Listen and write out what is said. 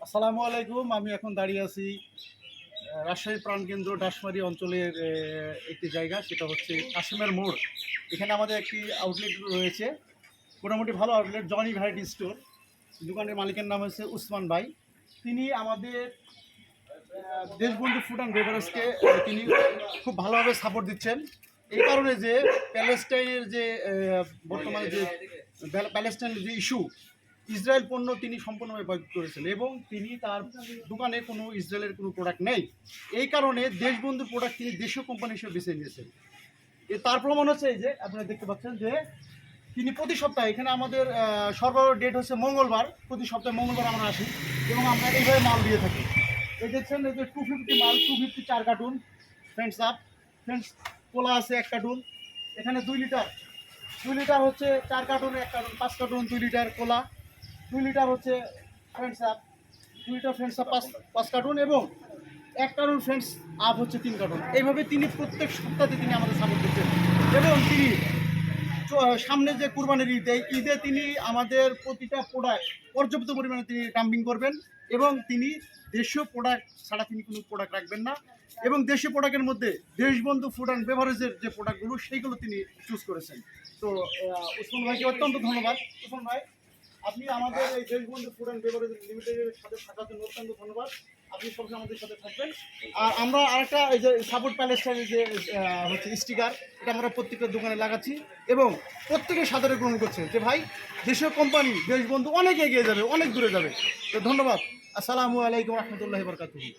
আসসালামু আলাইকুম। আমি এখন দাঁড়িয়ে আছি রাজশাহী প্রাণকেন্দ্র ডাশমারি অঞ্চলের একটি জায়গা, সেটা হচ্ছে কাশিমের মোড়। এখানে আমাদের একটি আউটলেট রয়েছে, মোটামুটি ভালো আউটলেট, জনি ভ্যারাইটি স্টোর। দোকানের মালিকের নাম হচ্ছে উসমান ভাই। তিনি আমাদের দেশবন্ধু ফুড অ্যান্ড বেভারেজকে তিনি খুব ভালোভাবে সাপোর্ট দিচ্ছেন। এই কারণে যে প্যালেস্টাইনের যে বর্তমানে যে প্যালেস্টাইনের যে ইস্যু, ইসরায়েল পণ্য তিনি সম্পূর্ণভাবে বয়কট করেছেন এবং তিনি তার দোকানে কোনো ইসরায়েলের কোনো প্রোডাক্ট নেই। এই কারণে দেশবন্ধু প্রোডাক্ট তিনি দেশীয় কোম্পানি হিসেবে বেছে নিয়েছেন। তার প্রমাণ হচ্ছে এই যে আপনারা দেখতে পাচ্ছেন যে তিনি প্রতি সপ্তাহে এখানে আমাদের সরবরাহ ডেট হচ্ছে মঙ্গলবার, প্রতি সপ্তাহে মঙ্গলবার আমরা আসি এবং আমরা এইভাবে মাল দিয়ে থাকি। এই দেখছেন এই যে 250 মাল, 250 4 কার্টুন ফ্রেন্ডস আপ, ফ্রেন্ডস কোলা আছে 1 কার্টুন, এখানে 2 লিটার, 2 লিটার হচ্ছে 4 কার্টুন, 1 কার্টুন 5 কার্টুন, 2 লিটার কোলা, 2 লিটার হচ্ছে friends up, 2 litre friends up 5 cartoon এবং 1 কার্টুন ফ্রেন্ডস আপ হচ্ছে 3 কার্টুন। এইভাবে তিনি প্রত্যেক সপ্তাহে তিনি আমাদের সাপোর্ট দিচ্ছেন এবং তিনি সামনে যে কুরবানির ঈদ, এই ঈদে তিনি আমাদের প্রতিটা প্রোডাক্ট পর্যাপ্ত পরিমাণে তিনি ডাম্পিং করবেন এবং তিনি দেশীয় প্রোডাক্ট ছাড়া তিনি কোনো প্রোডাক্ট রাখবেন না এবং দেশীয় প্রোডাক্টের মধ্যে দেশবন্ধু ফুড অ্যান্ড বেভারেজের যে প্রোডাক্টগুলো সেইগুলো তিনি চুজ করেছেন। তো উসমান ভাইকে অত্যন্ত ধন্যবাদ। উসমান ভাই, আপনি আমাদের এই দেশবন্ধু ফুড অ্যান্ড বেভারেজ লিমিটেডের সাথে থাকার জন্য অত্যন্ত ধন্যবাদ। আপনি সবসময় আমাদের সাথে থাকবেন। আর আমরা আরেকটা এই যে সাপোর্ট প্যালেস্টাইনের যে হচ্ছে স্টিকার, এটা আমরা প্রত্যেকটা দোকানে লাগাচ্ছি এবং প্রত্যেকে সাদরে গ্রহণ করছে যে ভাই দেশীয় কোম্পানি দেশবন্ধু অনেক এগিয়ে যাবে, অনেক দূরে যাবে। তো ধন্যবাদ। আসসালামু আলাইকুম রহমতুল্লাহি বরকাতুহু।